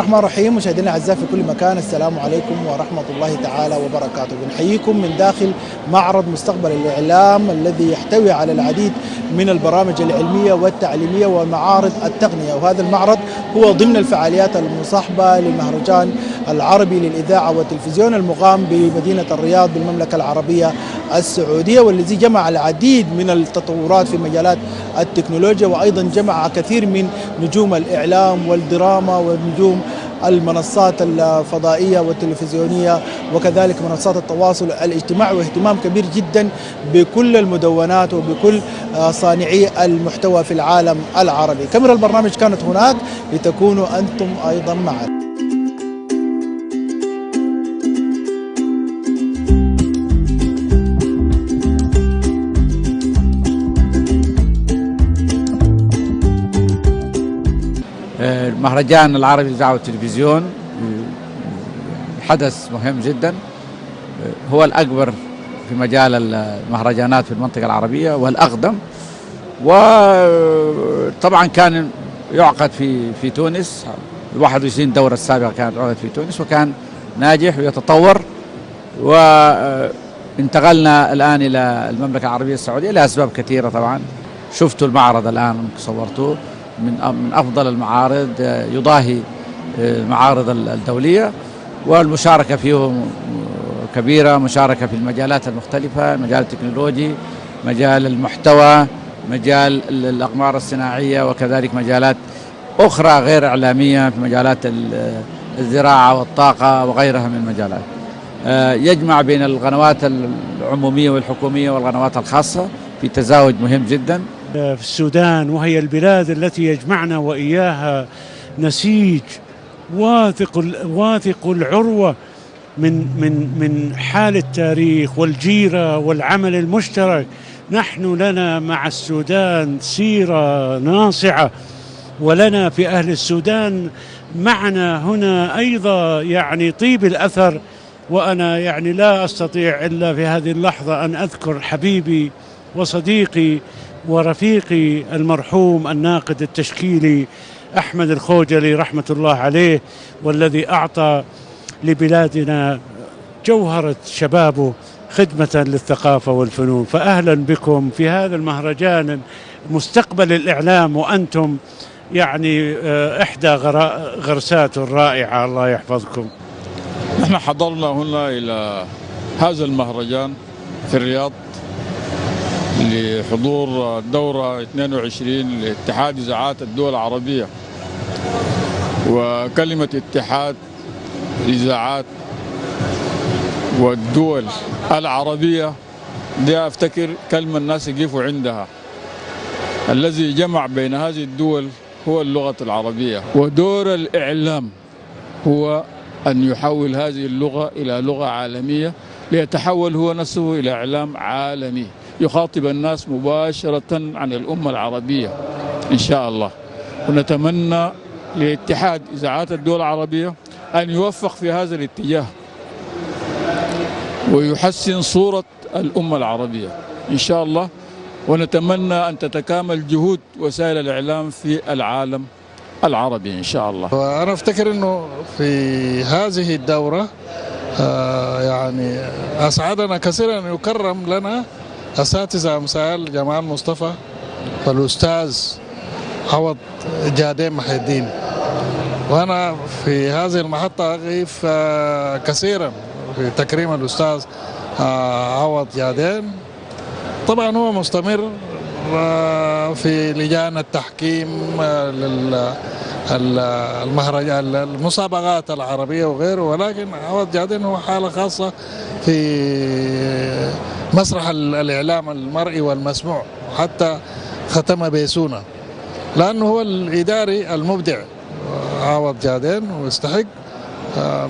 الرحمن الرحيم. مشاهدينا الاعزاء في كل مكان، السلام عليكم ورحمه الله تعالى وبركاته. بنحييكم من داخل معرض مستقبل الاعلام الذي يحتوي على العديد من البرامج العلميه والتعليميه ومعارض التقنيه، وهذا المعرض هو ضمن الفعاليات المصاحبه للمهرجان العربي للاذاعه والتلفزيون المقام بمدينه الرياض بالمملكه العربيه السعوديه، والذي جمع العديد من التطورات في مجالات التكنولوجيا، وايضا جمع كثير من نجوم الاعلام والدراما ونجوم المنصات الفضائيه والتلفزيونيه وكذلك منصات التواصل الاجتماعي، واهتمام كبير جدا بكل المدونات وبكل صانعي المحتوى في العالم العربي. كاميرا البرنامج كانت هناك لتكونوا انتم ايضا معنا. المهرجان العربي للإذاعة والتلفزيون حدث مهم جدا، هو الأكبر في مجال المهرجانات في المنطقة العربية والأقدم، وطبعا كان يعقد في تونس. 21 دورة السابقة كانت عقدت في تونس وكان ناجح ويتطور، وانتقلنا الآن إلى المملكة العربية السعودية لأسباب كثيرة. طبعا شفتوا المعرض الآن صورتوه، من أفضل المعارض، يضاهي المعارض الدولية، والمشاركة فيه كبيرة، مشاركة في المجالات المختلفة، مجال التكنولوجي، مجال المحتوى، مجال الأقمار الصناعية، وكذلك مجالات أخرى غير إعلامية في مجالات الزراعة والطاقة وغيرها من المجالات. يجمع بين القنوات العمومية والحكومية والقنوات الخاصة في تزاوج مهم جدا. في السودان، وهي البلاد التي يجمعنا وإياها نسيج واثق العروة من حال التاريخ والجيرة والعمل المشترك. نحن لنا مع السودان سيرة ناصعة، ولنا في أهل السودان معنا هنا أيضا طيب الأثر. وأنا لا أستطيع إلا في هذه اللحظة أن أذكر حبيبي وصديقي ورفيقي المرحوم الناقد التشكيلي أحمد الخوجلي رحمة الله عليه، والذي أعطى لبلادنا جوهرة شبابه خدمة للثقافة والفنون. فأهلا بكم في هذا المهرجان مستقبل الإعلام، وأنتم إحدى غرسات رائعة. الله يحفظكم. نحن حضرنا هنا إلى هذا المهرجان في الرياض لحضور الدورة 22 لاتحاد إذاعات الدول العربية، وكلمة اتحاد الإذاعات والدول العربية دي أفتكر كلمة الناس يقفوا عندها. الذي جمع بين هذه الدول هو اللغة العربية، ودور الإعلام هو أن يحول هذه اللغة إلى لغة عالمية، ليتحول هو نفسه إلى إعلام عالمي يخاطب الناس مباشرة عن الأمة العربية إن شاء الله. ونتمنى لاتحاد إذاعات الدول العربية أن يوفق في هذا الاتجاه ويحسن صورة الأمة العربية إن شاء الله. ونتمنى أن تتكامل جهود وسائل الإعلام في العالم العربي إن شاء الله. وأنا أفتكر أنه في هذه الدورة أسعدنا كثيرا أن يكرم لنا أساتذة أمثال جمال مصطفى والأستاذ عوض جادين محي الدين. وأنا في هذه المحطة أقف كثيرا في تكريم الأستاذ عوض جادين. طبعا هو مستمر في لجان التحكيم المهرجان المسابقات العربية وغيره، ولكن عوض جادين هو حالة خاصة في مسرح الإعلام المرئي والمسموع، حتى ختم بيسونا لأنه هو الإداري المبدع عوض جادين، ويستحق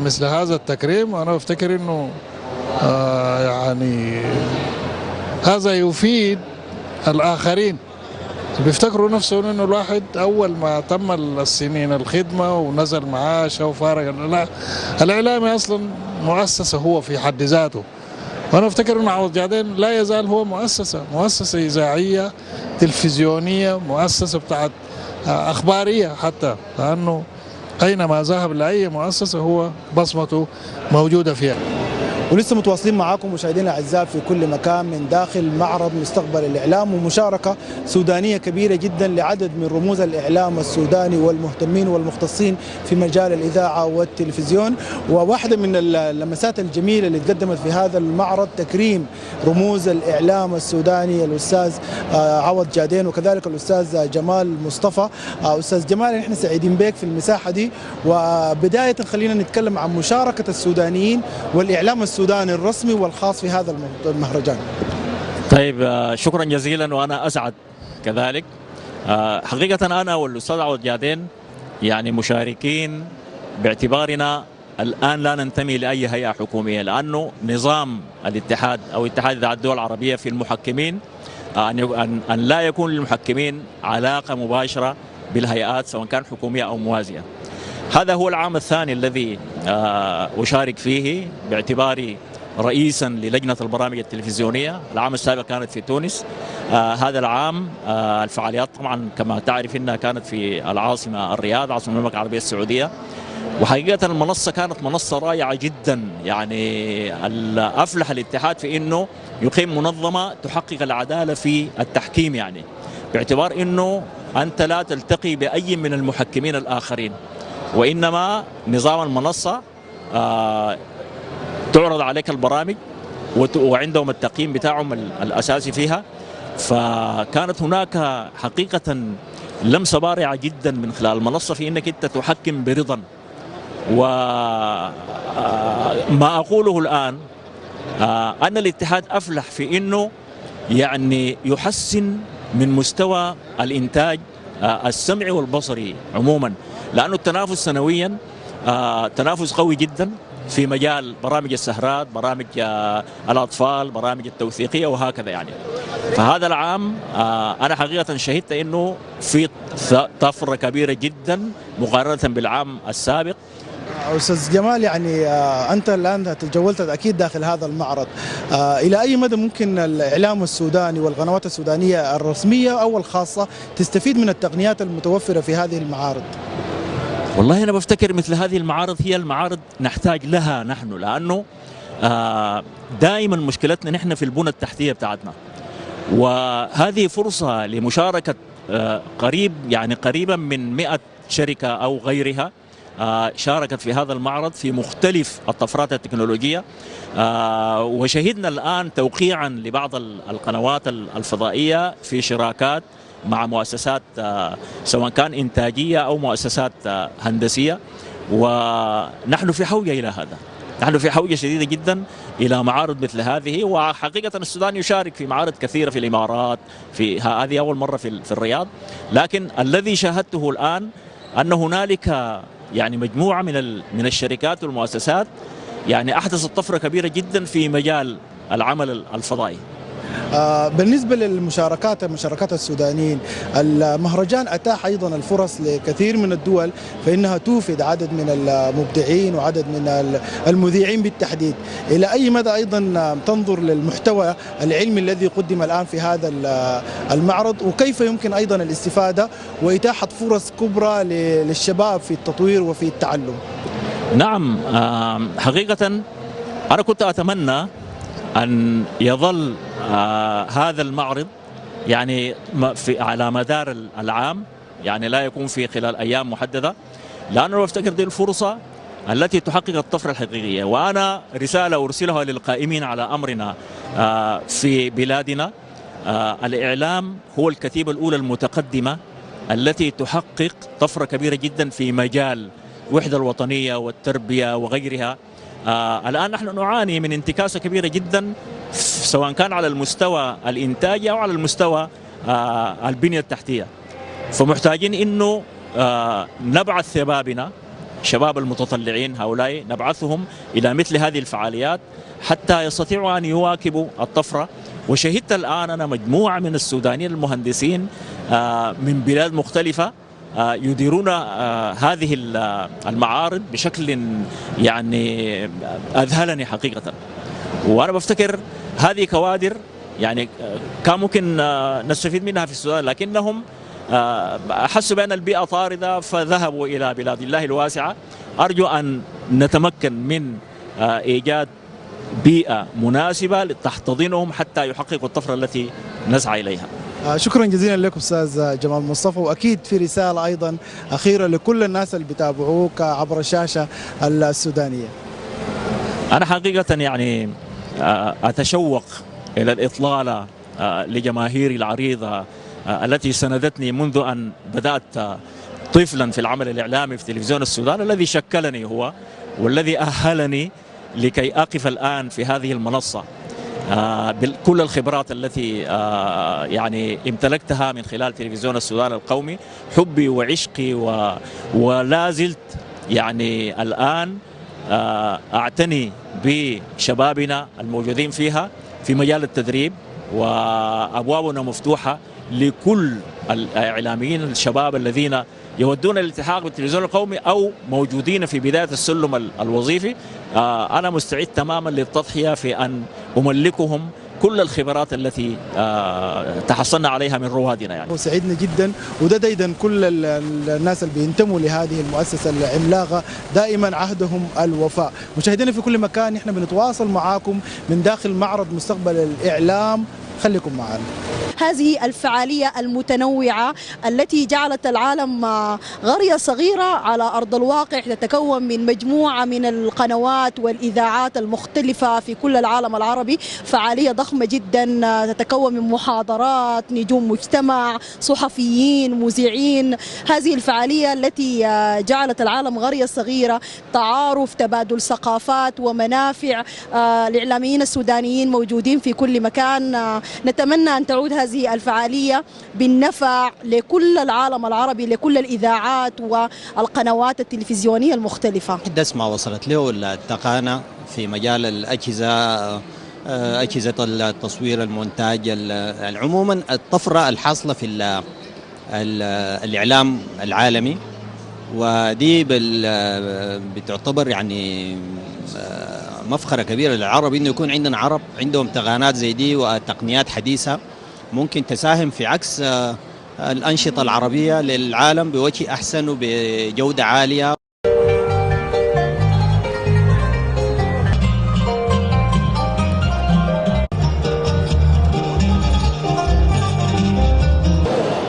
مثل هذا التكريم. وأنا أفتكر أنه هذا يفيد الآخرين بيفتكروا نفسهم أنه الواحد أول ما تم السنين الخدمة ونزل معاشه وفارق. لا، الإعلامي أصلا مؤسسة هو في حد ذاته. وأنا أفتكر أن عوض جادين لا يزال هو مؤسسة إذاعية تلفزيونية، مؤسسة بتاعت أخبارية حتى، لأنه أينما ذهب لأي مؤسسة هو بصمته موجودة فيها. ولسه متواصلين معاكم مشاهدينا الاعزاء في كل مكان من داخل معرض مستقبل الاعلام، ومشاركه سودانيه كبيره جدا لعدد من رموز الاعلام السوداني والمهتمين والمختصين في مجال الاذاعه والتلفزيون. وواحده من اللمسات الجميله اللي تقدمت في هذا المعرض تكريم رموز الاعلام السوداني الاستاذ عوض جادين وكذلك الاستاذ جمال مصطفى. استاذ جمال، نحن سعيدين بك في المساحه دي، وبدايه خلينا نتكلم عن مشاركه السودانيين والاعلام السوداني الرسمي والخاص في هذا المهرجان. طيب، شكرا جزيلا، وانا اسعد كذلك. حقيقه انا والاستاذ عوض جادين يعني مشاركين باعتبارنا الان لا ننتمي لاي هيئه حكوميه، لانه نظام الاتحاد او اتحاد اذاعات الدول العربيه في المحكمين ان لا يكون للمحكمين علاقه مباشره بالهيئات سواء كان حكوميه او موازيه. هذا هو العام الثاني الذي أشارك فيه باعتباري رئيسا للجنة البرامج التلفزيونية. العام السابق كانت في تونس. هذا العام الفعاليات طبعا كما تعرف انها كانت في العاصمة الرياض، عاصمة المملكة العربية السعودية. وحقيقة المنصة كانت منصة رائعة جدا، يعني أفلح الاتحاد في انه يقيم منظمة تحقق العدالة في التحكيم، يعني باعتبار انه انت لا تلتقي بأي من المحكمين الآخرين، وإنما نظام المنصة تعرض عليك البرامج وعندهم التقييم بتاعهم الأساسي فيها. فكانت هناك حقيقة لمسة بارعة جدا من خلال المنصة في أنك أنت تحكم برضا. وما أقوله الآن أن الاتحاد أفلح في أنه يعني يحسن من مستوى الإنتاج السمعي والبصري عموما، لأنه التنافس سنويا تنافس قوي جدا في مجال برامج السهرات، برامج الأطفال، برامج التوثيقية وهكذا يعني. فهذا العام أنا حقيقة شهدت أنه في طفرة كبيرة جدا مقارنة بالعام السابق. أستاذ جمال، يعني أنت الآن تجولت أكيد داخل هذا المعرض، إلى أي مدى ممكن الإعلام السوداني والقنوات السودانية الرسمية أو الخاصة تستفيد من التقنيات المتوفرة في هذه المعارض؟ والله أنا بفتكر مثل هذه المعارض هي المعارض نحتاج لها نحن، لأنه دائما مشكلتنا نحن في البنى التحتية بتاعتنا، وهذه فرصة لمشاركة قريبا من 100 شركة أو غيرها شاركت في هذا المعرض في مختلف الطفرات التكنولوجية. وشهدنا الآن توقيعا لبعض القنوات الفضائية في شراكات مع مؤسسات سواء كان إنتاجية أو مؤسسات هندسية، ونحن في حوجة إلى هذا. نحن في حوجة شديدة جدا إلى معارض مثل هذه. وحقيقة السودان يشارك في معارض كثيرة في الإمارات، في هذه أول مرة في الرياض، لكن الذي شاهدته الآن أن هنالك يعني مجموعة من الشركات والمؤسسات يعني أحدثت طفرة كبيرة جدا في مجال العمل الفضائي. بالنسبة للمشاركات السودانيين، المهرجان أتاح أيضا الفرص لكثير من الدول فإنها توفد عدد من المبدعين وعدد من المذيعين بالتحديد. إلى أي مدى أيضا تنظر للمحتوى العلمي الذي قدم الآن في هذا المعرض، وكيف يمكن أيضا الاستفادة وإتاحة فرص كبرى للشباب في التطوير وفي التعلم؟ نعم، حقيقة أنا كنت أتمنى أن يظل هذا المعرض يعني على مدار العام، يعني لا يكون في خلال أيام محددة، لأنه أفتكر دي الفرصة التي تحقق الطفرة الحقيقية. وأنا رسالة أرسلها للقائمين على أمرنا في بلادنا: الإعلام هو الكتيبة الأولى المتقدمة التي تحقق طفرة كبيرة جدا في مجال الوحدة الوطنية والتربية وغيرها. الآن نحن نعاني من انتكاسة كبيرة جدا سواء كان على المستوى الإنتاجي أو على المستوى البنية التحتية. فمحتاجين إنه نبعث شباب المتطلعين هؤلاء، نبعثهم إلى مثل هذه الفعاليات حتى يستطيعوا أن يواكبوا الطفرة. وشهدت الآن أنا مجموعة من السودانيين المهندسين من بلاد مختلفة يديرون هذه المعارض بشكل يعني أذهلني حقيقة. وأنا بفتكر هذه كوادر يعني كان ممكن نستفيد منها في السودان، لكنهم أحسوا بأن البيئة طاردة فذهبوا إلى بلاد الله الواسعة. أرجو أن نتمكن من إيجاد بيئة مناسبة تحتضنهم حتى يحققوا الطفرة التي نسعى إليها. شكرا جزيلا لكم أستاذ جمال مصطفى، وأكيد في رسالة أيضا أخيرة لكل الناس اللي بيتابعوك عبر الشاشة السودانية. أنا حقيقة يعني أتشوق إلى الإطلالة لجماهيري العريضة التي ساندتني منذ أن بدأت طفلا في العمل الإعلامي في تلفزيون السودان، الذي شكلني هو والذي أهلني لكي أقف الآن في هذه المنصة بكل الخبرات التي يعني امتلكتها من خلال تلفزيون السودان القومي. حبي وعشقي ولا زلت يعني الآن أعتني بشبابنا الموجودين فيها في مجال التدريب، وأبوابنا مفتوحة لكل الإعلاميين الشباب الذين يودون الالتحاق بالتلفزيون القومي أو موجودين في بداية السلم الوظيفي. أنا مستعد تماما للتضحية في أن أملكهم كل الخبرات التي تحصلنا عليها من روادنا. يعني وسعدنا جدا، وده دايما كل الناس اللي بينتموا لهذه المؤسسة العملاقة دائما عهدهم الوفاء. مشاهدينا في كل مكان، احنا بنتواصل معاكم من داخل معرض مستقبل الإعلام، خليكم معنا. هذه الفعالية المتنوعة التي جعلت العالم قرية صغيرة على أرض الواقع، تتكون من مجموعة من القنوات والإذاعات المختلفة في كل العالم العربي. فعالية ضخمة جدا تتكون من محاضرات، نجوم مجتمع، صحفيين، مذيعين. هذه الفعالية التي جعلت العالم قرية صغيرة، تعارف، تبادل ثقافات ومنافع. الإعلاميين السودانيين موجودين في كل مكان. نتمنى أن تعود هذه الفعالية بالنفع لكل العالم العربي، لكل الإذاعات والقنوات التلفزيونية المختلفة. حدث ما وصلت له التقانة في مجال أجهزة التصوير، المونتاج، عموما الطفرة الحاصلة في الإعلام العالمي، ودي بتعتبر يعني مفخرة كبيرة للعرب إنه يكون عندنا عرب عندهم تقنيات زي دي وتقنيات حديثة ممكن تساهم في عكس الأنشطة العربية للعالم بوجه أحسن وبجودة عالية.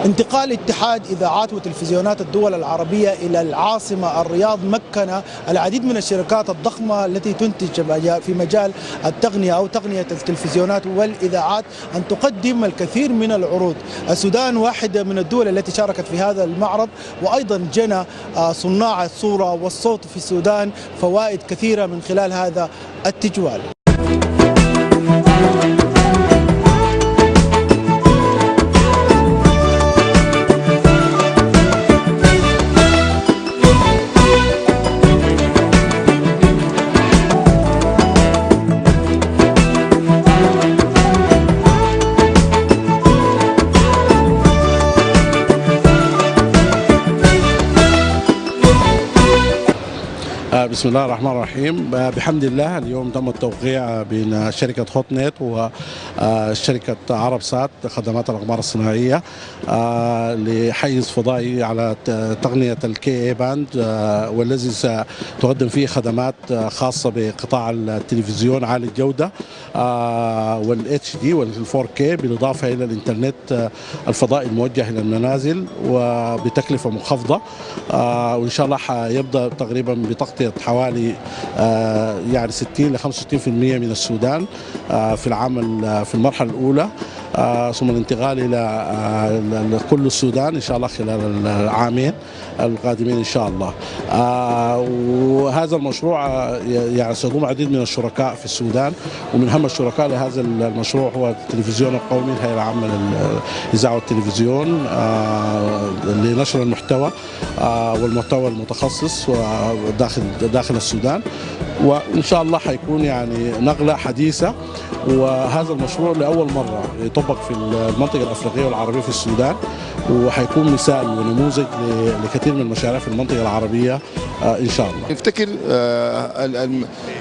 انتقال اتحاد إذاعات وتلفزيونات الدول العربية إلى العاصمة الرياض مكن العديد من الشركات الضخمة التي تنتج في مجال التقنية أو تقنية التلفزيونات والإذاعات أن تقدم الكثير من العروض. السودان واحدة من الدول التي شاركت في هذا المعرض، وأيضا جنى صناع الصورة والصوت في السودان فوائد كثيرة من خلال هذا التجوال. بسم الله الرحمن الرحيم. بحمد الله اليوم تم التوقيع بين شركة هوت نت وشركة عرب سات خدمات الأقمار الصناعية لحيز فضائي على تقنية الكي اي باند، والذي ستقدم فيه خدمات خاصة بقطاع التلفزيون عالي الجودة والاتش دي والفور كي، بالإضافة إلى الإنترنت الفضائي الموجه إلى المنازل وبتكلفة منخفضة. وإن شاء الله حيبدأ تقريبا بتغطية حوالي يعني 60 ل 65% من السودان في العام في المرحلة الأولى، ثم الانتقال إلى كل السودان إن شاء الله خلال العامين القادمين إن شاء الله. وهذا المشروع يعني سيضم عديد من الشركاء في السودان، ومن أهم الشركاء لهذا المشروع هو التلفزيون القومي، الهيئة العامة للإذاعة والتلفزيون لنشر المحتوى والمحتوى المتخصص داخل السودان. وإن شاء الله حيكون يعني نقلة حديثة، وهذا المشروع لأول مرة يطبق في المنطقة الأفريقية والعربية في السودان، وحيكون مثال ونموذج لكثير من المشاريع في المنطقة العربية إن شاء الله. نفتكر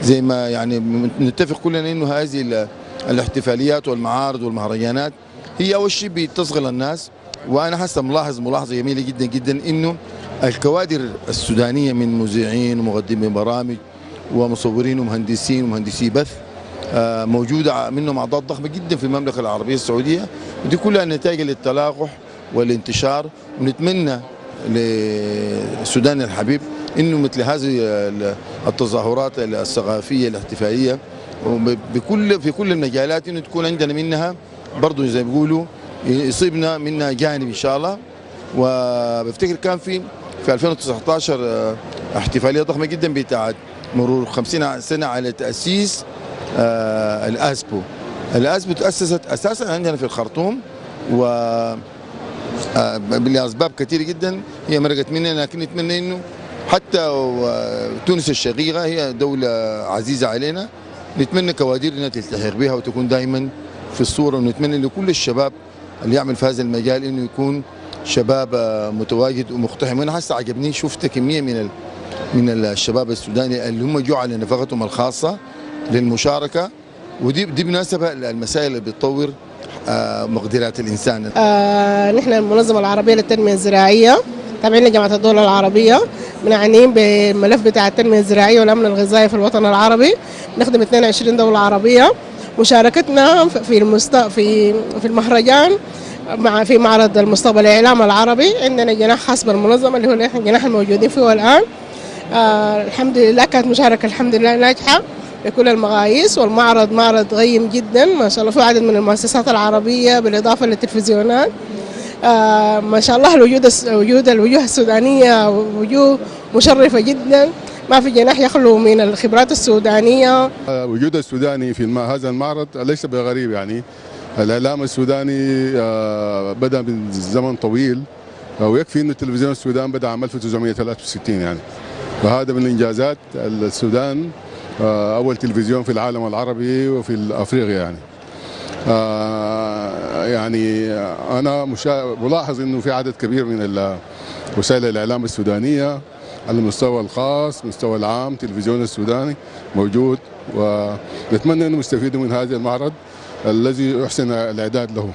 زي ما يعني نتفق كلنا إنه هذه الاحتفاليات والمعارض والمهرجانات هي أول شيء بتصغر الناس وانا هسه ملاحظ ملاحظه جميله جدا جدا انه الكوادر السودانيه من مذيعين ومقدمين برامج ومصورين ومهندسين ومهندسي بث موجوده منهم اعضاء ضخمه جدا في المملكه العربيه السعوديه، ودي كلها نتائج للتلاقح والانتشار. ونتمنى للسودان الحبيب انه مثل هذه التظاهرات الثقافيه الاحتفاليه في كل المجالات انه تكون عندنا منها برضه زي ما بيقولوا يصيبنا منها جانب ان شاء الله. وبفتكر كان في 2019 احتفاليه ضخمه جدا بتاعت مرور 50 سنه على تاسيس الاسبو. الاسبو تاسست اساسا عندنا في الخرطوم و لاسباب كثيره جدا هي مرقت مننا، لكن نتمنى انه حتى تونس الشقيقه هي دوله عزيزه علينا، نتمنى كوادرنا تلتحق بها وتكون دائما في الصوره. ونتمنى لكل الشباب اللي يعمل في هذا المجال انه يكون شباب متواجد ومقتحم. وانا هسه عجبني شفت كميه من الشباب السوداني اللي هم جو على نفقتهم الخاصه للمشاركه، ودي بمناسبه المسائل اللي بتطور مقدرات الانسان. نحن المنظمه العربيه للتنميه الزراعيه تابعين لجامعه الدول العربيه، معنيين بالملف بتاع التنميه الزراعيه والامن الغذائي في الوطن العربي، نخدم 22 دوله عربيه. مشاركتنا في المهرجان في معرض المستقبل الاعلام العربي، عندنا جناح خاص بالمنظمه اللي هو الجناح الموجودين فيه الان. الحمد لله كانت مشاركه الحمد لله ناجحه بكل المقاييس، والمعرض معرض غيم جدا ما شاء الله، في عدد من المؤسسات العربيه بالاضافه للتلفزيونات. ما شاء الله الوجوه السودانيه وجوه مشرفه جدا، ما في جناح يخلو من الخبرات السودانيه. وجود السوداني في هذا المعرض ليس بغريب، يعني الاعلام السوداني بدا من زمن طويل، ويكفي انه التلفزيون السودان بدا عام 1963 يعني، وهذا من انجازات السودان، اول تلفزيون في العالم العربي وفي افريقيا يعني. يعني انا ملاحظ انه في عدد كبير من وسائل الاعلام السودانيه على المستوى الخاص، المستوى العام، التلفزيون السوداني موجود، ونتمنى انه يستفيدوا من هذا المعرض الذي يحسن الاعداد له.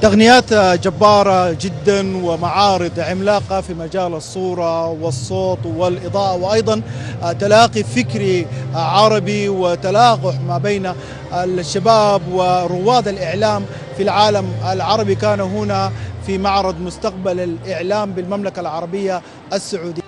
تقنيات جبارة جدا ومعارض عملاقة في مجال الصورة والصوت والإضاءة، وأيضا تلاقي فكري عربي وتلاقح ما بين الشباب ورواد الإعلام في العالم العربي. كان هنا في معرض مستقبل الإعلام بالمملكة العربية السعودية.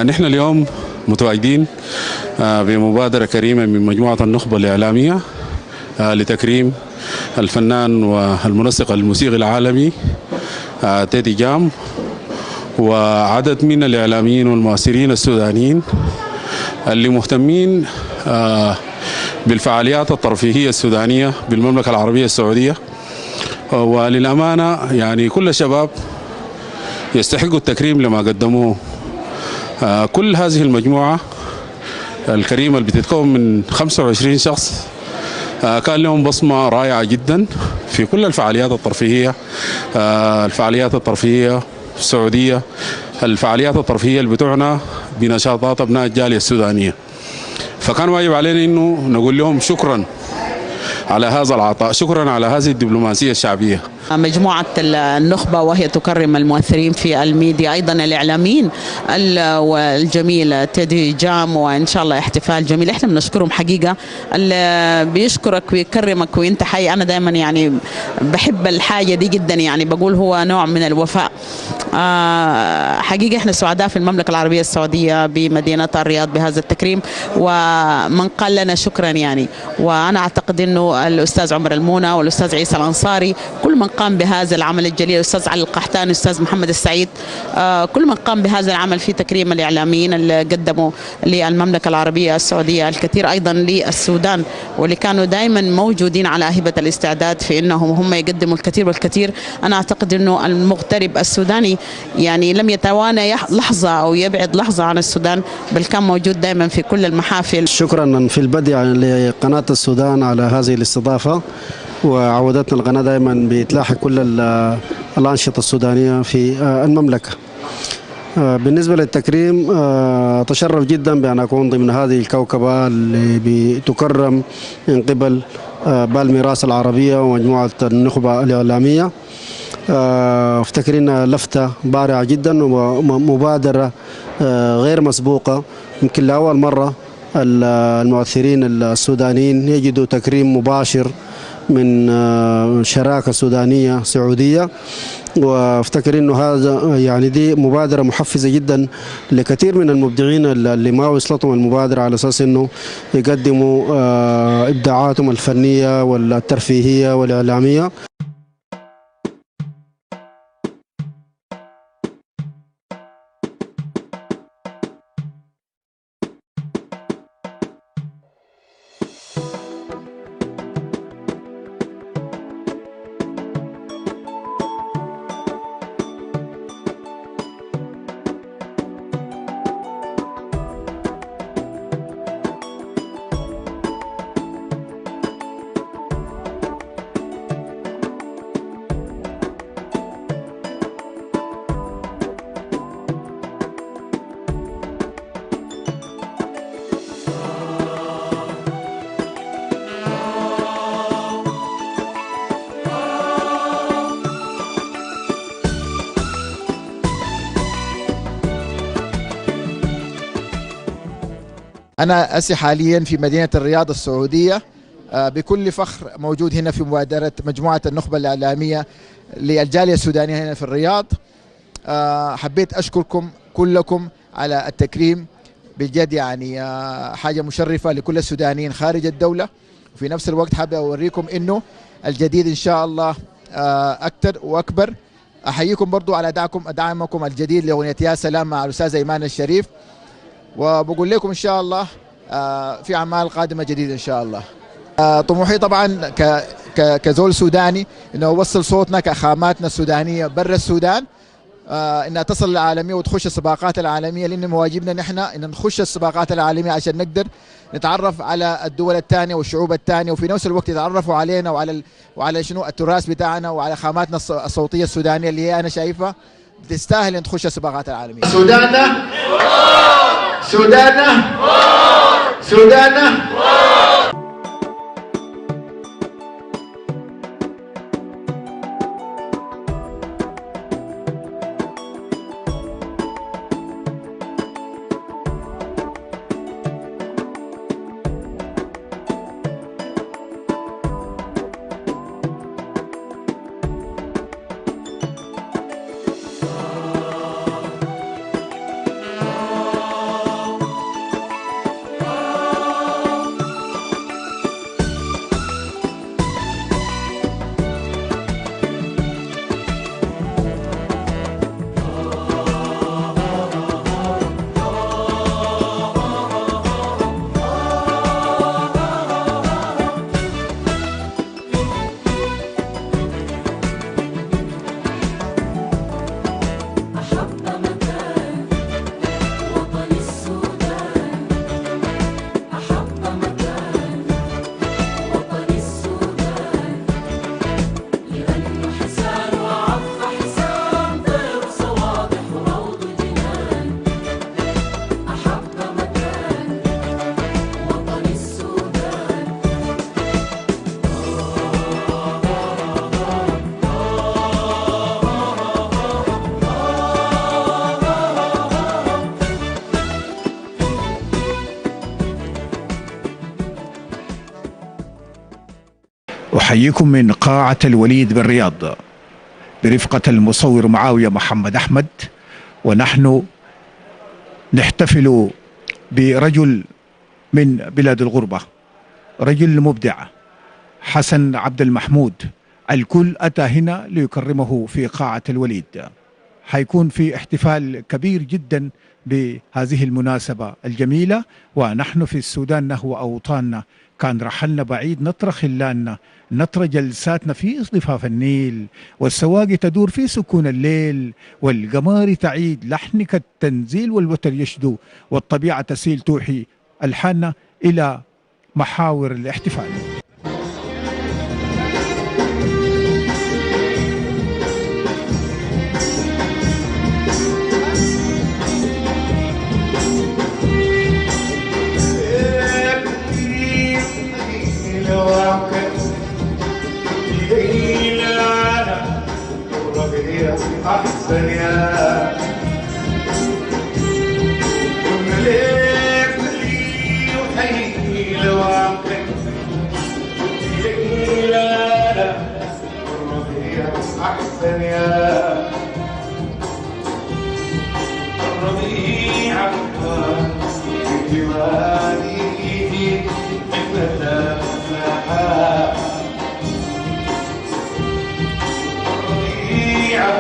نحن اليوم متواجدين بمبادرة كريمة من مجموعة النخبة الإعلامية لتكريم الفنان والمنسق الموسيقي العالمي تيدي جام وعدد من الإعلاميين والمؤثرين السودانيين اللي مهتمين بالفعاليات الترفيهية السودانية بالمملكة العربية السعودية. وللأمانة يعني كل الشباب يستحقوا التكريم لما قدموه. كل هذه المجموعة الكريمة اللي بتتكون من 25 شخص كان لهم بصمة رائعة جدا في كل الفعاليات الترفيهية، الفعاليات الترفيهية السعودية، الفعاليات الترفيهية اللي بتعنى بنشاطات أبناء الجالية السودانية. فكان واجب علينا إنه نقول لهم شكرا على هذا العطاء، شكرا على هذه الدبلوماسية الشعبية. مجموعة النخبة وهي تكرم المؤثرين في الميديا، أيضا الإعلاميين الجميل تيدي جام، وإن شاء الله احتفال جميل. إحنا بنشكرهم حقيقة، اللي بيشكرك ويكرمك وإنت حي. أنا دائما يعني بحب الحاجة دي جدا، يعني بقول هو نوع من الوفاء. حقيقة إحنا سعداء في المملكة العربية السعودية بمدينة الرياض بهذا التكريم، ومن قال لنا شكرا يعني. وأنا أعتقد إنه الأستاذ عمر المونة والأستاذ عيسى الأنصاري، كل من قام بهذا العمل الجليل، الأستاذ علي القحطاني، الأستاذ محمد السعيد، كل من قام بهذا العمل في تكريم الإعلاميين اللي قدموا للمملكة العربية السعودية الكثير، أيضا للسودان، واللي كانوا دائما موجودين على هبة الاستعداد في أنهم هم يقدموا الكثير والكثير. أنا أعتقد أنه المغترب السوداني يعني لم يتوانى لحظة أو يبعد لحظة عن السودان، بل كان موجود دائما في كل المحافل. شكرا في البدء لقناة السودان على هذه الاستضافة، وعودتنا القناة دائما بتلاحق كل الأنشطة السودانية في المملكة. بالنسبة للتكريم أتشرف جدا بأن أكون ضمن هذه الكوكبة اللي بتكرم من قبل بالميراث العربية ومجموعة النخبة الإعلامية. افتكر انها لفتة بارعة جدا ومبادرة غير مسبوقة. يمكن لأول مرة المؤثرين السودانيين يجدوا تكريم مباشر من شراكة سودانية سعودية، وافتكر انه هذا يعني دي مبادرة محفزة جدا لكثير من المبدعين اللي ما وصلتهم المبادرة على اساس انه يقدموا ابداعاتهم الفنية والترفيهية والإعلامية. أنا أسي حاليا في مدينة الرياض السعودية، بكل فخر موجود هنا في مبادرة مجموعة النخبة الإعلامية للجالية السودانية هنا في الرياض. حبيت أشكركم كلكم على التكريم، بجد يعني حاجة مشرفة لكل السودانيين خارج الدولة. وفي نفس الوقت حابب أوريكم إنه الجديد إن شاء الله أكثر وأكبر. أحييكم برضو على دعمكم الجديد لأغنية يا سلام مع الأستاذ إيمان الشريف، وبقول لكم إن شاء الله في أعمال قادمة جديدة إن شاء الله. طموحي طبعا كزول سوداني إنه أوصل صوتنا كخاماتنا السودانية برا السودان، إنها تصل للعالمية وتخش السباقات العالمية، لأن مواجبنا نحن إن نخش السباقات العالمية عشان نقدر نتعرف على الدول الثانية والشعوب الثانية، وفي نفس الوقت يتعرفوا علينا وعلى شنو التراث بتاعنا وعلى خاماتنا الصوتية السودانية اللي هي أنا شايفها تستاهل أن تخش السباقات العالمية. سودانا سودانا سودانا. أحييكم من قاعة الوليد بالرياض برفقة المصور معاوية محمد أحمد، ونحن نحتفل برجل من بلاد الغربة، رجل مبدع، حسن عبد المحمود. الكل أتى هنا ليكرمه في قاعة الوليد. حيكون في احتفال كبير جدا بهذه المناسبة الجميلة، ونحن في السودان نهو أوطاننا، كان رحلنا بعيد نطرى خلاننا، نطرى جلساتنا في ضفاف النيل، والسواقي تدور في سكون الليل، والقمار تعيد لحنك التنزيل، والوتر يشدو، والطبيعة تسيل توحي ألحاننا إلى محاور الاحتفال. أحسن يا كنا ليك لي وحيي لواقع لا لا الربيع أحسن يا الربيع في جواني مثل سحاب الربيع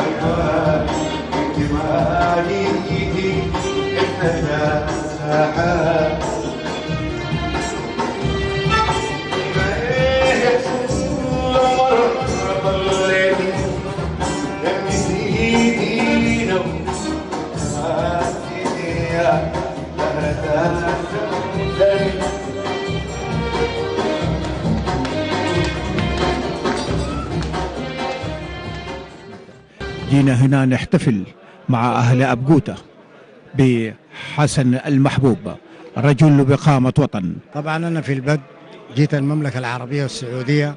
جينا هنا نحتفل مع أهل أبقوتة بحسن المحبوب، رجل بقامة وطن. طبعا أنا في البدء جيت المملكة العربية والسعودية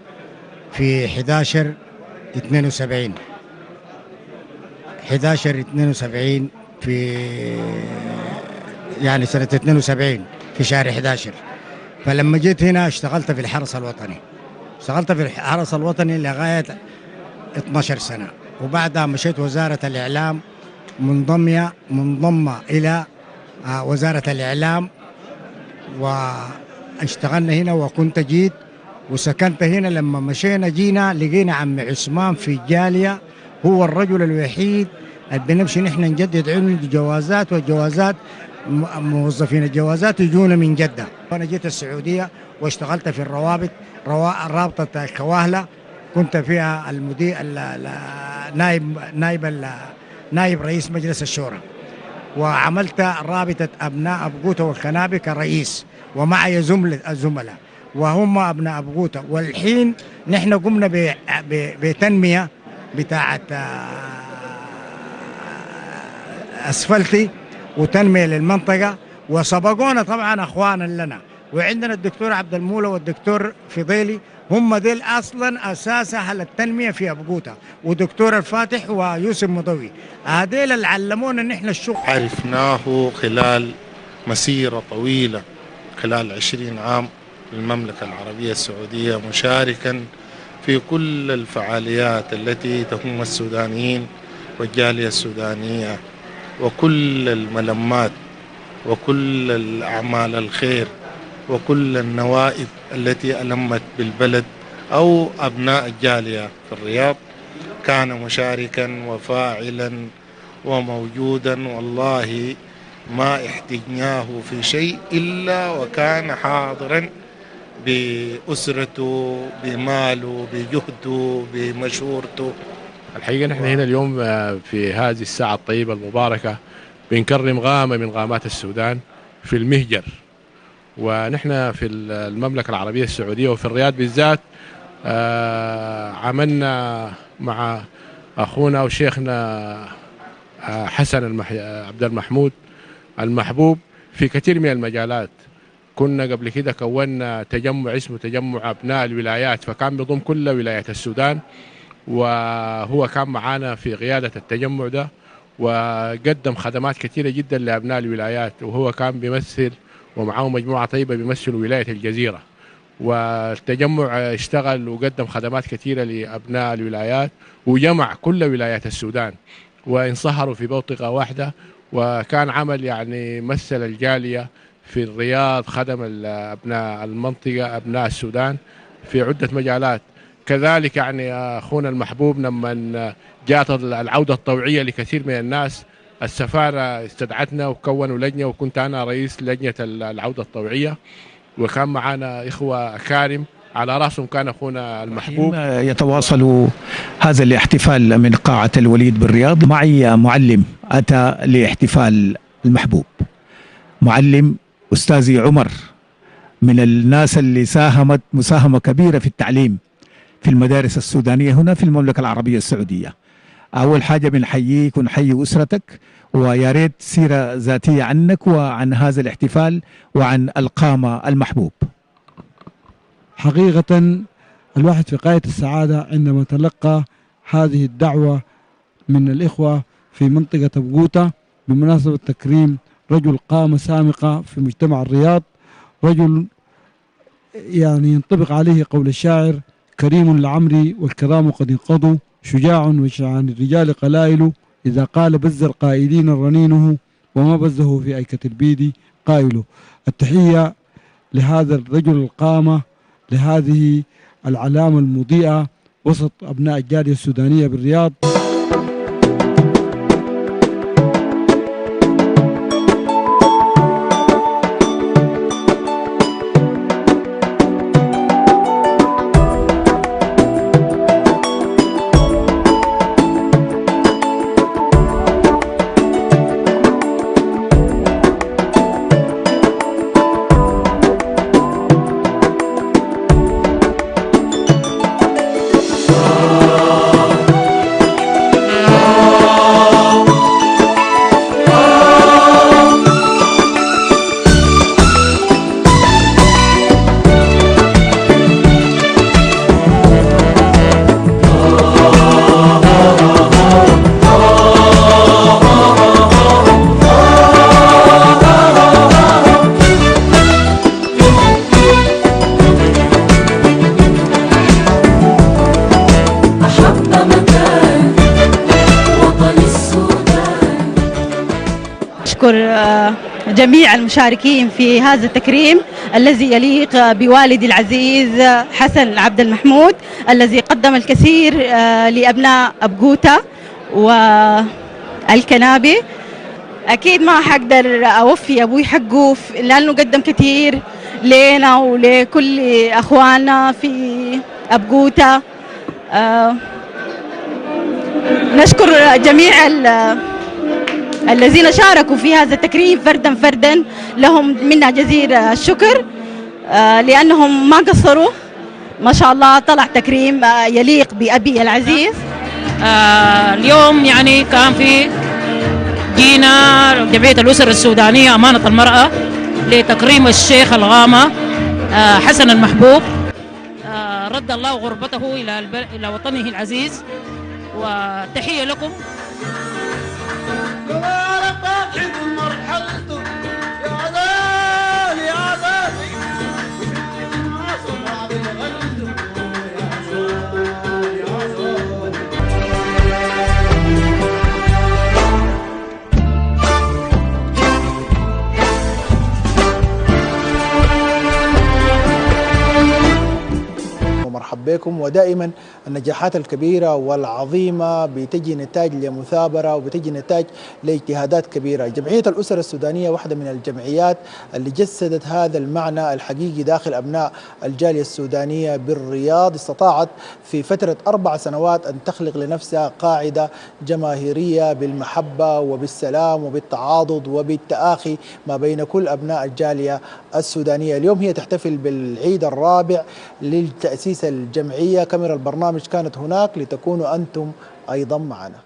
في 11/72 في يعني سنة 72 في شهر 11. فلما جيت هنا اشتغلت في الحرس الوطني، لغاية 12 سنة، وبعدها مشيت وزارة الإعلام منضمة إلى وزارة الإعلام، واشتغلنا هنا، وكنت جيت وسكنت هنا. لما جينا لقينا عم عثمان في الجالية هو الرجل الوحيد اللي بنمشي نحن نجدد عنده جوازات، والجوازات موظفين الجوازات يجونا من جدة. وأنا جيت السعودية واشتغلت في الروابط، رابطة كواهلة، كنت فيها المدير نائب رئيس مجلس الشورى، وعملت رابطة أبناء أبقوتة والكنابة كرئيس، ومعي زملاء وهم أبناء أبقوتة. والحين نحن قمنا بتنمية بتاعة أسفلتي وتنمية للمنطقة، وسبقونا طبعا أخوانا لنا، وعندنا الدكتور عبد المولى والدكتور فضيلي، هم ديل أصلا أساس أهل التنمية في أبقوتة، ودكتور الفاتح ويوسف مضوي، هذيل اللي علمونا نحن الشغل. عرفناه خلال مسيرة طويلة، خلال 20 عام في المملكة العربية السعودية، مشاركا في كل الفعاليات التي تهم السودانيين والجالية السودانية، وكل الملمات وكل الأعمال الخير وكل النوائب التي ألمت بالبلد أو أبناء الجالية في الرياض، كان مشاركا وفاعلا وموجودا، والله ما احتجناه في شيء إلا وكان حاضرا بأسرته، بماله، بجهده، بمشورته. الحقيقة نحن هنا اليوم في هذه الساعة الطيبة المباركة بنكرم غامة من غامات السودان في المهجر، ونحن في المملكة العربية السعودية وفي الرياض بالذات عملنا مع أخونا وشيخنا حسن عبد المحمود المحبوب في كثير من المجالات. كنا قبل كده كونا تجمع اسمه تجمع أبناء الولايات، فكان بيضم كل ولايات السودان، وهو كان معانا في قيادة التجمع ده، وقدم خدمات كثيرة جدا لأبناء الولايات، وهو كان بيمثل ومعه مجموعة طيبة بيمثلوا ولاية الجزيرة. والتجمع اشتغل وقدم خدمات كثيرة لأبناء الولايات وجمع كل ولايات السودان وانصهروا في بوتقة واحدة، وكان عمل يعني مثل الجالية في الرياض، خدم أبناء المنطقة أبناء السودان في عدة مجالات. كذلك يعني أخونا المحبوب لما جاءت العودة الطوعية لكثير من الناس، السفارة استدعتنا وكونوا لجنة، وكنت أنا رئيس لجنة العودة الطوعية، وكان معنا إخوة أكارم على رأسهم كان أخونا المحبوب. يتواصل هذا الاحتفال من قاعة الوليد بالرياض. معي معلم أتى لاحتفال المحبوب، معلم أستاذي عمر، من الناس اللي ساهمت مساهمة كبيرة في التعليم في المدارس السودانية هنا في المملكة العربية السعودية. أول حاجة بنحييك ونحيي أسرتك، ويا ريت سيرة ذاتية عنك وعن هذا الاحتفال وعن القامة المحبوب. حقيقة الواحد في غاية السعادة عندما تلقى هذه الدعوة من الإخوة في منطقة أبقوتة بمناسبة تكريم رجل قامة سامقة في مجتمع الرياض، رجل يعني ينطبق عليه قول الشاعر: كريم لعمري والكرام قد انقضوا، شجاع وشعان الرجال قلائل، إذا قال بز القائلين رنينه، وما بزه في أيكة البيد قائل. التحية لهذا الرجل القامة، لهذه العلامة المضيئة وسط أبناء الجالية السودانية بالرياض. جميع المشاركين في هذا التكريم الذي يليق بوالدي العزيز حسن عبد المحمود، الذي قدم الكثير لأبناء أبقوتة والكنابي. أكيد ما حقدر أوفي أبوي حقه لأنه قدم كثير لنا ولكل أخواننا في أبقوتة. نشكر جميع الذين شاركوا في هذا التكريم فردا فردا، لهم منا جزيل الشكر لأنهم ما قصروا. ما شاء الله طلع تكريم يليق بأبي العزيز. اليوم يعني كان في جينا جمعية الأسر السودانية أمانة المرأة لتكريم الشيخ الغامة حسن المحبوب، رد الله غربته إلى وطنه العزيز، وتحية لكم. مرحبا بكم. ودائما النجاحات الكبيرة والعظيمة بتجي نتاج لمثابرة وبتجي نتاج لاجتهادات كبيرة. جمعية الأسر السودانية واحدة من الجمعيات اللي جسدت هذا المعنى الحقيقي داخل أبناء الجالية السودانية بالرياض. استطاعت في فترة 4 سنوات أن تخلق لنفسها قاعدة جماهيرية بالمحبة وبالسلام وبالتعاضد وبالتآخي ما بين كل أبناء الجالية السودانية. اليوم هي تحتفل بالعيد الرابع لتأسيس الجمعية. كاميرا البرنامج كانت هناك لتكونوا أنتم أيضا معنا.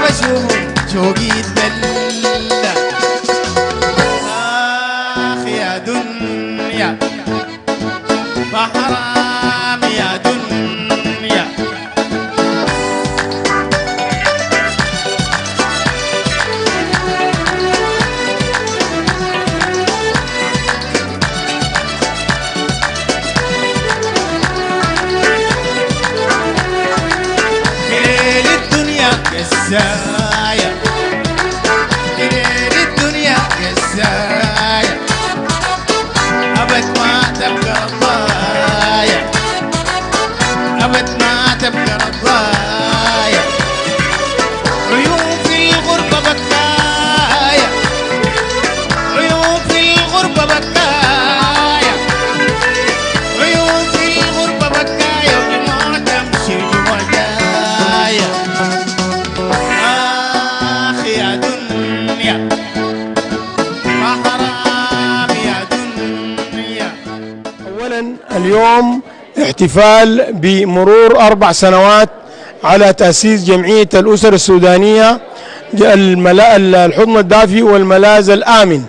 بشوف أبد ما تبقى رضايا، عيون في الغربة بكايا، عيون في الغربة بكايا، عيون في الغربة بكايا، ودموع تمشي ودموع جاية. آخ يا دنيا ما حرام يا دنيا. أولا اليوم احتفال بمرور 4 سنوات على تأسيس جمعية الأسر السودانية الحضن الدافئ والملاذ الآمن.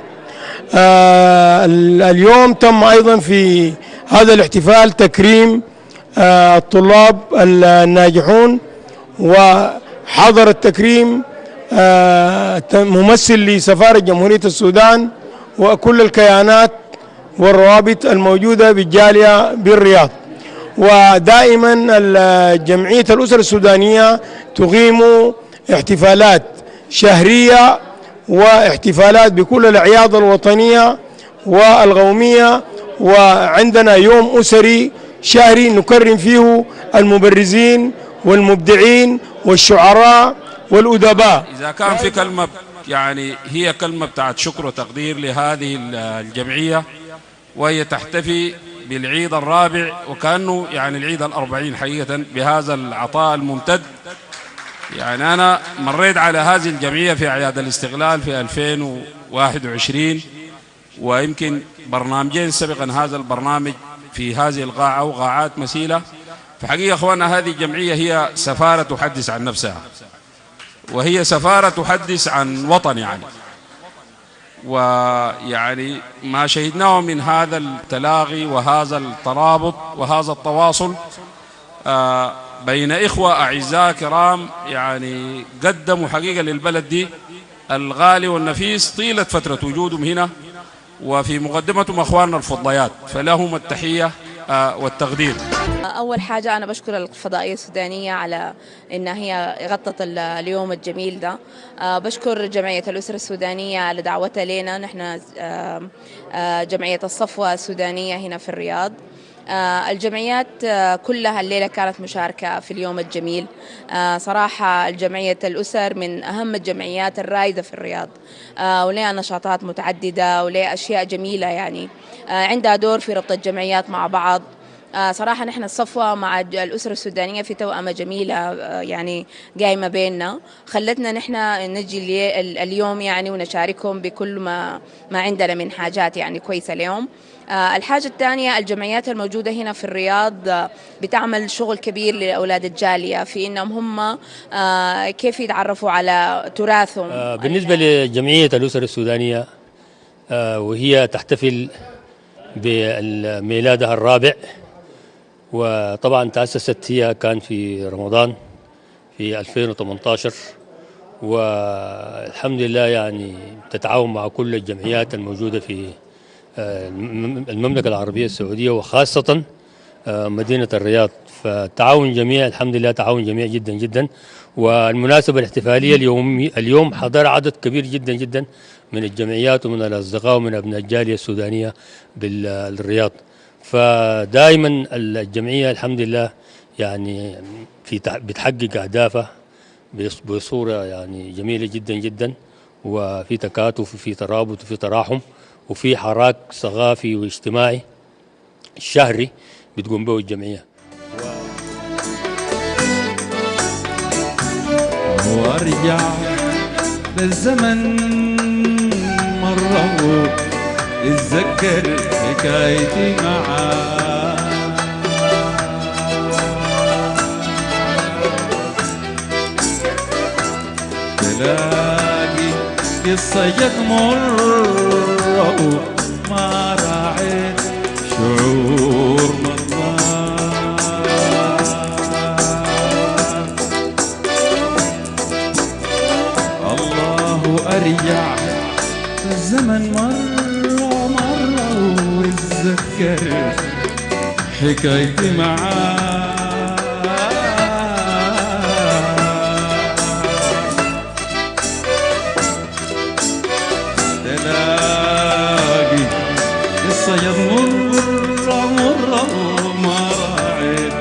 اليوم تم أيضا في هذا الاحتفال تكريم الطلاب الناجحون، وحضر التكريم ممثل لسفارة جمهورية السودان وكل الكيانات والروابط الموجودة بالجالية بالرياض. ودائما جمعية الأسر السودانية تقيم احتفالات شهرية واحتفالات بكل الأعياد الوطنية والقومية، وعندنا يوم أسري شهري نكرم فيه المبرزين والمبدعين والشعراء والأدباء. إذا كان في كلمة يعني هي كلمة بتاعت شكر وتقدير لهذه الجمعية، وهي تحتفي بالعيد الرابع وكأنه يعني العيد ال40 حقيقة بهذا العطاء الممتد. يعني أنا مريت على هذه الجمعية في أعياد الاستقلال في 2021، ويمكن برنامجين سبقا هذا البرنامج في هذه القاعة وقاعات مثيلة. فحقيقة أخوانا هذه الجمعية هي سفارة تحدث عن نفسها، وهي سفارة تحدث عن وطن يعني. ويعني ما شهدناه من هذا التلاغي وهذا الترابط وهذا التواصل بين إخوة أعزاء كرام يعني قدموا حقيقة للبلد دي الغالي والنفيس طيلة فترة وجودهم هنا، وفي مقدمتهم أخواننا الفضليات، فلهم التحية والتقدير. أول حاجة أنا بشكر الفضائية السودانية على إن هي غطت اليوم الجميل ده. بشكر جمعية الأسرة السودانية على دعوتها لنا. نحن جمعية الصفوة السودانية هنا في الرياض. الجمعيات كلها الليلة كانت مشاركة في اليوم الجميل. صراحة الجمعية الأسر من أهم الجمعيات الرائدة في الرياض، ولها نشاطات متعددة ولها أشياء جميلة يعني عندها دور في ربط الجمعيات مع بعض. صراحة نحن الصفوة مع الأسرة السودانية في توأمة جميلة يعني قايمة بيننا، خلتنا نحن نجي اليوم يعني ونشاركهم بكل ما عندنا من حاجات يعني كويسة اليوم. الحاجة الثانية الجمعيات الموجودة هنا في الرياض بتعمل شغل كبير لأولاد الجالية في إنهم هم كيف يتعرفوا على تراثهم. بالنسبة لجمعية الأسر السودانية وهي تحتفل بميلادها الرابع، وطبعا تأسست هي كان في رمضان في 2018، والحمد لله يعني تتعاون مع كل الجمعيات الموجودة في المملكة العربية السعودية وخاصة مدينة الرياض. فالتعاون جميع الحمد لله تعاون جميع جدا جدا. والمناسبة الاحتفالية اليوم حضر عدد كبير جدا جدا من الجمعيات ومن الأصدقاء ومن أبناء الجالية السودانية بالرياض. فدائما الجمعية الحمد لله يعني بتحقق أهدافها بصورة يعني جميلة جدا جدا، وفي تكاتف وفي ترابط وفي تراحم وفي حراك ثقافي واجتماعي شهري بتقوم به الجمعية. وارجع بالزمن مرة اتذكر حكايتي معاه، تلاقي قصة جت مرة ما راعيت شعور ارجع الزمن مرة واتذكر حكايتي معاه، تلاقي قصة مرة وما راعيت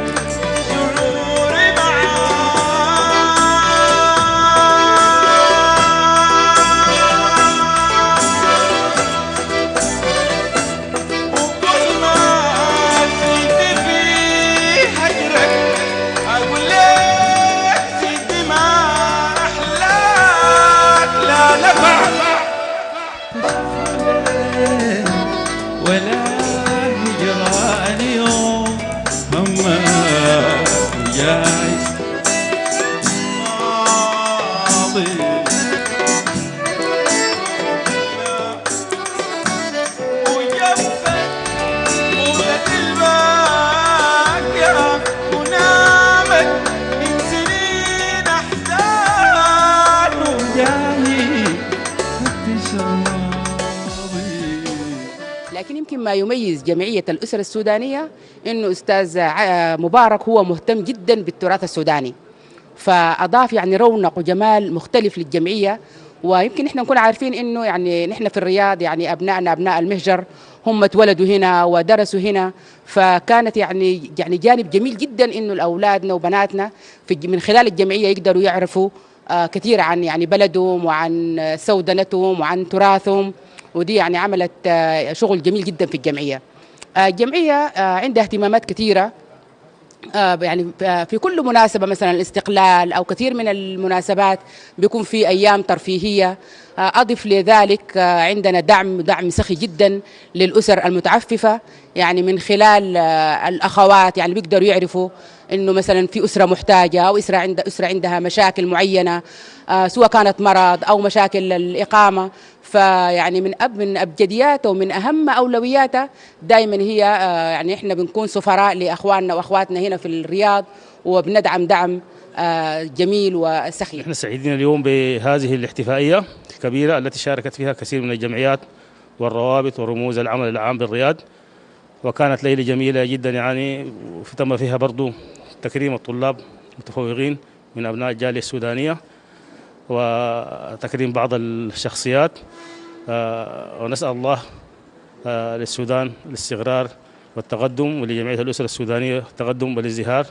ولكن ما يميز جمعية الأسرة السودانية إنه أستاذ مبارك هو مهتم جدا بالتراث السوداني، فأضاف يعني رونق وجمال مختلف للجمعية. ويمكن إحنا نكون عارفين إنه يعني نحن في الرياض يعني أبنائنا أبناء المهجر هم اتولدوا هنا ودرسوا هنا، فكانت يعني جانب جميل جدا إنه أولادنا وبناتنا من خلال الجمعية يقدروا يعرفوا كثير عن يعني بلدهم وعن سودنتهم وعن تراثهم، ودي يعني عملت شغل جميل جدا في الجمعية. الجمعية عندها اهتمامات كثيرة يعني في كل مناسبة، مثلا الاستقلال أو كثير من المناسبات بيكون في أيام ترفيهية. أضف لذلك عندنا دعم سخي جدا للأسر المتعففة، يعني من خلال الأخوات يعني بيقدروا يعرفوا إنه مثلا في أسرة محتاجة أو أسرة عندها مشاكل معينة، سواء كانت مرض أو مشاكل الإقامة. فيعني من أبجدياته ومن أهم أولوياته دائما هي يعني إحنا بنكون سفراء لأخواننا وأخواتنا هنا في الرياض، وبندعم دعم جميل وسخي. نحن سعيدين اليوم بهذه الاحتفائية الكبيرة التي شاركت فيها كثير من الجمعيات والروابط ورموز العمل العام بالرياض، وكانت ليلة جميلة جدا يعني، وتم فيها برضو تكريم الطلاب المتفوقين من أبناء الجالية السودانية وتكريم بعض الشخصيات، ونسأل الله للسودان الاستقرار والتقدم، ولجمعية الأسرة السودانية التقدم والازدهار.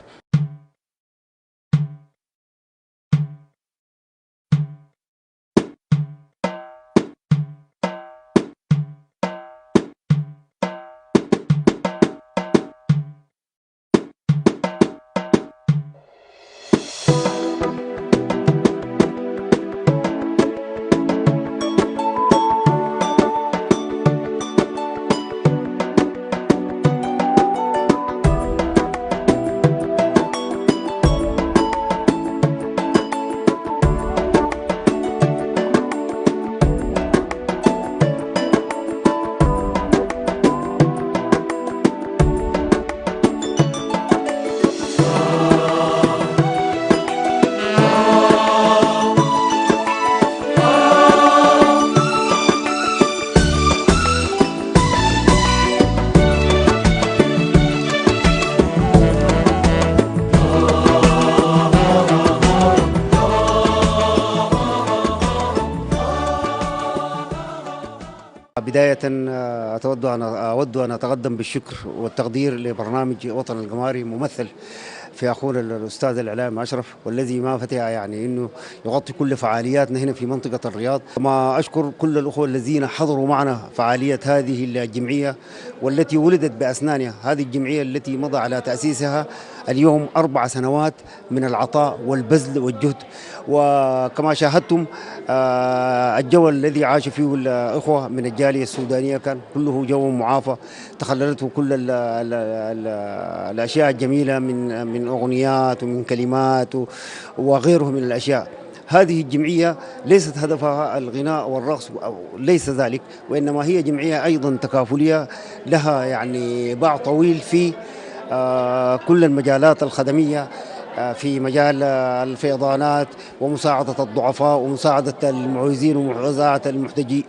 بداية أود أن أتقدم بالشكر والتقدير لبرنامج وطن القماري ممثل في أخونا الأستاذ الإعلام أشرف، والذي ما فتح يعني أنه يغطي كل فعالياتنا هنا في منطقة الرياض. ما أشكر كل الأخوة الذين حضروا معنا فعالية هذه الجمعية والتي ولدت بأسنانها. هذه الجمعية التي مضى على تأسيسها اليوم 4 سنوات من العطاء والبذل والجهد، وكما شاهدتم الجو الذي عاش فيه الأخوة من الجالية السودانية كان كله جو معافى، تخللته كل الأشياء الجميلة من أغنيات ومن كلمات وغيره من الأشياء. هذه الجمعية ليست هدفها الغناء والرقص، ليس ذلك، وإنما هي جمعية أيضا تكافلية لها يعني باع طويل في كل المجالات الخدمية، في مجال الفيضانات ومساعدة الضعفاء ومساعدة المعوزين ومساعدة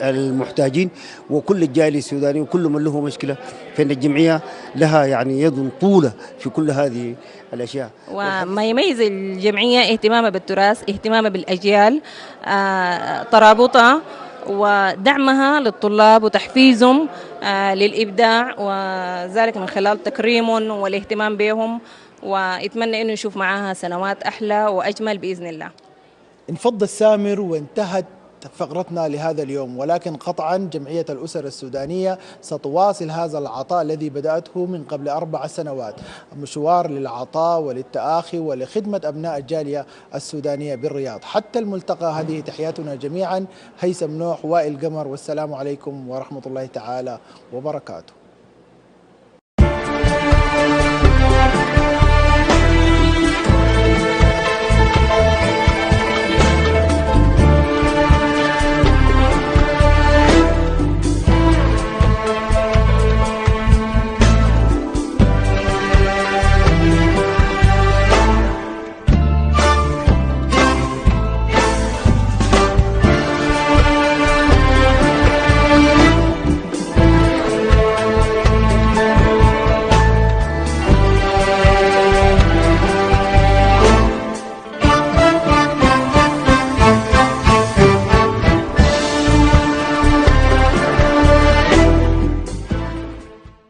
المحتاجين وكل الجالية السوداني وكل من له مشكلة، فإن الجمعية لها يعني يد طولة في كل هذه الأشياء. وما يميز الجمعية اهتمامها بالتراث، اهتمامها بالأجيال، ترابطها ودعمها للطلاب وتحفيزهم للإبداع، وذلك من خلال تكريمهم والاهتمام بهم، ويتمنى أنه نشوف معاها سنوات أحلى وأجمل بإذن الله. انفض السامر وانتهت فقرتنا لهذا اليوم، ولكن قطعا جمعية الأسر السودانية ستواصل هذا العطاء الذي بدأته من قبل 4 سنوات، مشوار للعطاء وللتآخي ولخدمة أبناء الجالية السودانية بالرياض. حتى الملتقى، هذه تحياتنا جميعا. هيثم نوح، وائل قمر، والسلام عليكم ورحمة الله تعالى وبركاته.